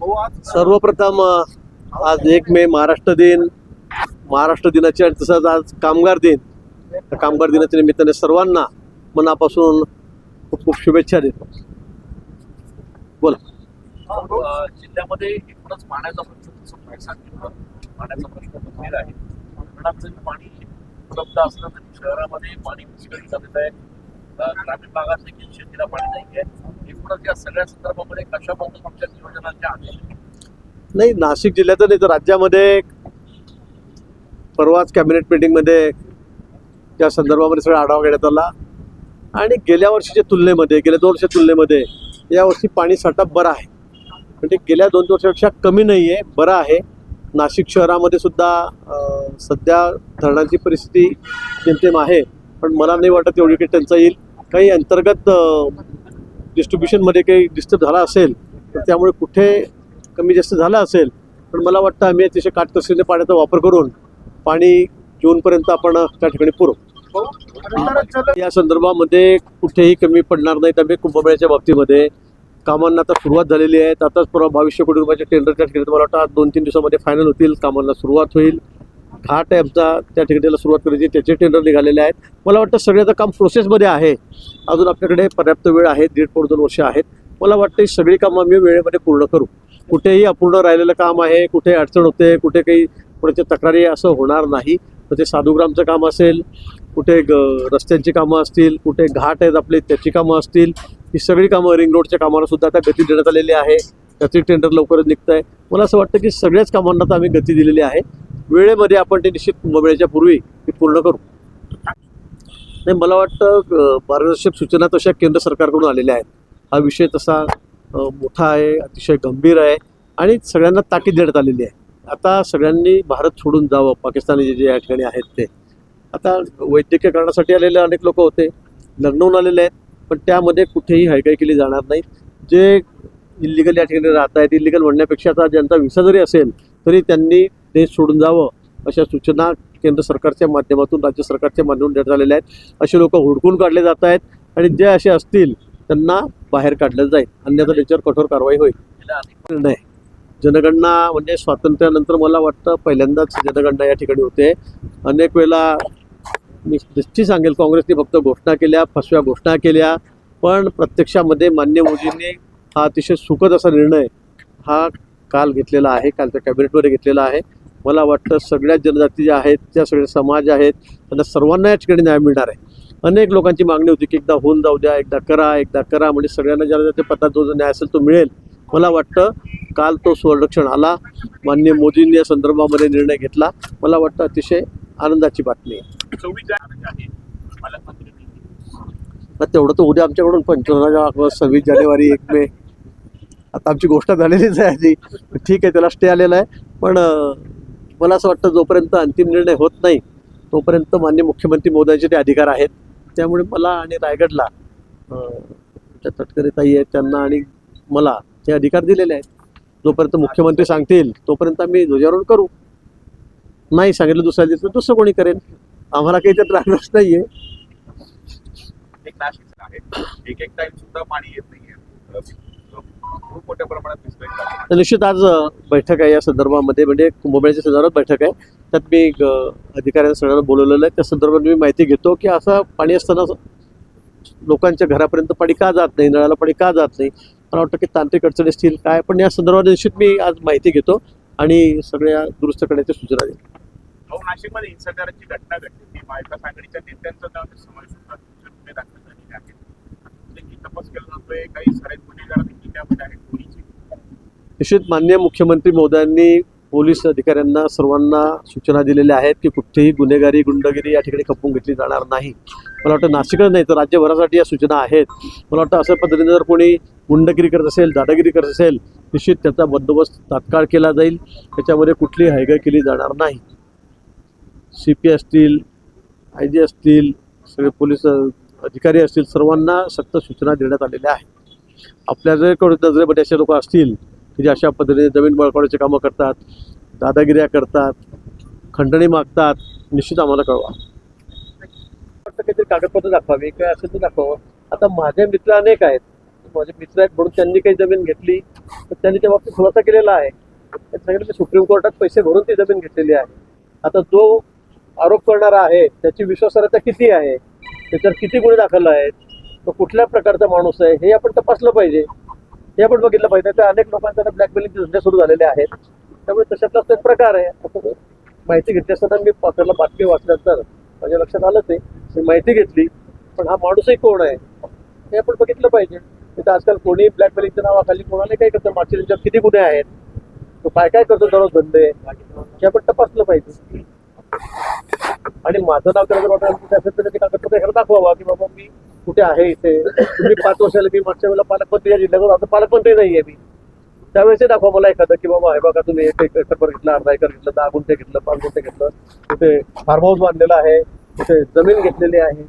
सर्वप्रथम आज 1 मे महाराष्ट्र दिन, महाराष्ट्र दिनाची आणि तसंच आज कामगार दिन. त्या कामगार दिनाच्या निमित्ताने सर्वांना मनापासून खूप खूप शुभेच्छा देतो. बोला. जिल्ह्यामध्ये एकूणच पाण्याचा प्रश्न सांगितलं. पाण्याचा प्रश्न गंभीर आहे. धरणात जरी पाणी उपलब्ध असलं तरी शहरामध्ये पाणी विस्कळीत झालेलं आहे. ग्रामीण भागात देखील शेतीला पाणी नाही आहे. एकूणच या सगळ्या संदर्भामध्ये कशा पद्धतीच्या नियोजनाच्या आदेश नाही, नाशिक जिल्ह्याचं नाही तर राज्यामध्ये परवाच कॅबिनेट मीटिंगमध्ये त्या संदर्भामध्ये सगळा आढावा घेण्यात आला आणि गेल्या वर्षीच्या तुलनेमध्ये, गेल्या 2 वर्षाच्या तुलनेमध्ये यावर्षी पाणी साठा बरा आहे. म्हणजे गेल्या 2 वर्षापेक्षा कमी नाही आहे, बरं आहे. नाशिक शहरामध्ये सुद्धा सध्या धरणाची परिस्थिती जेमतेम आहे, पण मला नाही वाटत एवढी काही टंचाई येईल. काही अंतर्गत डिस्ट्रीब्युशनमध्ये काही डिस्टर्ब झाला असेल तर त्यामुळे कुठे कमी जास्त झालं असेल, पण मला वाटतं आम्ही अतिशय काटकसरीने पाण्याचा वापर करून पाणी जूनपर्यंत आपण त्या ठिकाणी पुरवू. या संदर्भामध्ये कुठेही कमी पडणार नाहीत. आम्ही कुंभमेळ्याच्या बाबतीमध्ये कामांना आता सुरुवात झालेली आहे. आताच परवा 2200 कोटी रुपयाचे टेंडरच्या ठिकाणी मला वाटतं 2-3 दिवसामध्ये फायनल होतील. कामांना सुरुवात होईल. घाट आहे आमचा, त्या ठिकाणी सुरुवात करायची, त्याचे टेंडर निघालेले आहेत. मला वाटतं सगळ्याचं काम प्रोसेसमध्ये आहे. अजून आपल्याकडे पर्याप्त वेळ आहे, 1.5-2 वर्ष आहेत. मला वाटतं ही सगळी कामं आम्ही वेळेमध्ये पूर्ण करू. कुठेही अपूर्ण राहिलेलं काम आहे, कुठे अडचण होते, कुठे काही कोणाच्या तक्रारी असं होणार नाही. तर ते साधुग्रामचं काम असेल, कुठे रस्त्यांची कामं असतील, कुठे घाट आहेत आपले त्याची कामं असतील, ही सगळी कामं, रिंग रोडच्या कामाला सुद्धा आता गती देण्यात आलेली आहे. त्याचे टेंडर लवकरच निघत आहे. मला असं वाटतं की सगळ्याच कामांना तर आम्ही गती दिलेली आहे. वेळेमध्ये आपण ते निश्चित कुंभमेळ्याच्या पूर्वी ते पूर्ण करू. नाही, मला वाटतं मार्गदर्शक सूचना तशा केंद्र सरकारकडून आलेल्या आहेत. हा विषय तसा मोठा आहे, अतिशय गंभीर आहे आणि सगळ्यांना ताकीद देण्यात आलेली आहे. आता सगळ्यांनी भारत सोडून जावं, पाकिस्तानी जे या ठिकाणी आहेत ते. आता वैद्यकीय कारणासाठी आलेले अनेक लोक होते, लग्नहून आलेले आहेत, पण त्यामध्ये कुठेही हायगाई केली जाणार नाही. जे इलिगल या ठिकाणी राहत आहेत, इलिगल म्हणण्यापेक्षा आता ज्यांचा व्हिसा जरी असेल तरी त्यांनी देश सोडून जावं अशा सूचना केंद्र सरकारच्या माध्यमातून, राज्य सरकारच्या माध्यमातून देण्यात आलेल्या आहेत. असे लोक हुडकून काढले जात आहेत आणि जे असे असतील त्यांना बाहेर काढलं जाईल, अन्यथा त्याच्यावर कठोर कारवाई होईल. नाही, जनगणना म्हणजे स्वातंत्र्यानंतर मला वाटतं पहिल्यांदाच जनगणना या ठिकाणी होते. अनेक वेळेला मी निश्चित सांगेल काँग्रेसने फक्त घोषणा केल्या, फसव्या घोषणा केल्या, पण प्रत्यक्षामध्ये माननीय मोदींनी हा अतिशय सुखद असा निर्णय हा काल घेतलेला आहे, कालच्या कॅबिनेटमध्ये घेतलेला आहे. मला वाटतं सगळ्या जनजाती ज्या आहेत, त्या सगळे समाज आहेत, त्यांना सर्वांना या ठिकाणी न्याय मिळणार आहे. अनेक लोकांची मागणी होती की एकदा होऊन जाऊ द्या, एकदा करा, म्हणजे सगळ्यांना ज्याला त्या पतात जो न्याय असेल तो मिळेल. मला वाटतं काल तो सुवर्णक्षण आला. माननीय मोदींनी या संदर्भामध्ये निर्णय घेतला. मला वाटतं अतिशय आनंदाची बातमी आहे. तेवढं तर उद्या आमच्याकडून 26 जानेवारी 1 मे आता आमची गोष्ट झालेलीच आहे आधी. ठीक आहे, त्याला स्टे आलेला आहे, पण मला असं वाटतं जोपर्यंत अंतिम निर्णय होत नाही तोपर्यंत माननीय मुख्यमंत्री महोदयांचे ते अधिकार आहेत. त्यामुळे मला आणि रायगडला तटकरे ताई आहेत त्यांना आणि मला ते अधिकार दिलेले आहेत. जोपर्यंत मुख्यमंत्री सांगतील तोपर्यंत आम्ही ध्वजारोहण करू. नाही सांगितलं दुसऱ्या दिवशी दुसरं कोणी करेल, आम्हाला काही त्यात राहणारच नाहीये. एक टाइम सुद्धा पाणी येत नाहीये, खूप मोठ्या प्रमाणात निश्चित आज बैठक आहे या संदर्भामध्ये, म्हणजे कुंभमेळ्याच्या संदर्भात बैठक आहे. त्यात मी अधिकाऱ्यांना सगळ्यांना बोलवलेलं आहे. त्या संदर्भात मी माहिती घेतो की असं पाणी असताना लोकांच्या घरापर्यंत पाणी का जात नाही, नळाला पाणी का जात नाही. मला वाटतं की तांत्रिक अडचणी असतील काय, पण या संदर्भात निश्चित मी आज माहिती घेतो आणि सगळ्या दुरुस्त करण्याच्या सूचना देईल. नाशिकमध्ये हिंसाचाराची घटना घडली, महाविकास आघाडीच्या नेत्यांचा त्यामध्ये समावेश होता, गुन्हे दाखल झालेले आहेत, तपास केला जातोय, काही सराईत गुन्हेगार देखील त्यामध्ये आहेत. निश्चित माननीय मुख्यमंत्री महोदयांनी पोलीस अधिकाऱ्यांना सर्वांना सूचना दिलेल्या आहेत की कुठेही गुन्हेगारी, गुंडगिरी या ठिकाणी खपवून घेतली जाणार नाही. मला वाटतं नाशिकच नाही तर राज्यभरासाठी या सूचना आहेत. मला वाटतं अशा पद्धतीने जर कोणी गुंडगिरी करत असेल, दादागिरी करत असेल, निश्चित त्याचा बंदोबस्त तात्काळ केला जाईल. त्याच्यामध्ये कुठलीही हायगाई केली जाणार नाही. CP असतील, IG असतील, सगळे पोलीस अधिकारी असतील, सर्वांना सक्त सूचना देण्यात आलेल्या आहेत. आपल्या जर नजरेमध्ये असे लोक असतील की जे अशा पद्धतीने जमीन बळकावण्याचे कामं करतात, दादागिऱ्या करतात, खंडणी मागतात, निश्चित आम्हाला कळवा. काहीतरी कागदपत्र दाखवावी, काय असेल तर दाखवावं. आता माझे मित्र अनेक आहेत, माझे मित्र आहेत म्हणून त्यांनी काही जमीन घेतली तर त्यांनी त्या बाबतीत खुलासा केलेला आहे. त्यांनी सांगितलं की सुप्रीम कोर्टात पैसे भरून ती जमीन घेतलेली आहे. आता जो आरोप करणारा आहे त्याची विश्वासार्हता किती आहे, त्याच्यावर किती गुन्हे दाखल आहेत, तो कुठल्या प्रकारचा माणूस आहे हे आपण तपासलं पाहिजे, हे आपण बघितलं पाहिजे. त्या अनेक लोकांचा ब्लॅकमेलिंगचे धंदे सुरू झालेले आहेत. त्यामुळे तशातलाच तो एक प्रकार आहे. असं माहिती घेतली असताना मी पात्राला बातमी वाचल्यानंतर माझ्या लक्षात आलं ते मी माहिती घेतली, पण हा माणूसही कोण आहे हे आपण बघितलं पाहिजे. तिथं आजकाल कोणी ब्लॅकमेलिंगच्या नावाखाली कोणाला काय करतं, मागच्या त्यांच्यावर किती गुन्हे आहेत, तो काय काय करतो दररोज धंदे, हे आपण तपासलं पाहिजे. आणि माझं नाव त्याला जर वाटत असेल तर ते कागदपत्र एखादं दाखवावा की बाबा मी कुठे आहे इथे. तुम्ही 5 वर्षाला मी मागच्या वेळेला पालकमंत्री या जिल्ह्यावर आता पालकमंत्री नाहीये मी, त्यावेळेस दाखवा मला एखादं की बाबा हे बघा तुम्ही 1 एकर घेतलं, अर्धा एकर घेतलं, 10 गुंठे घेतलं, 5 गुंठे घेतलं, तिथे फार्म हाऊस बांधलेला आहे, तिथे जमीन घेतलेली आहे.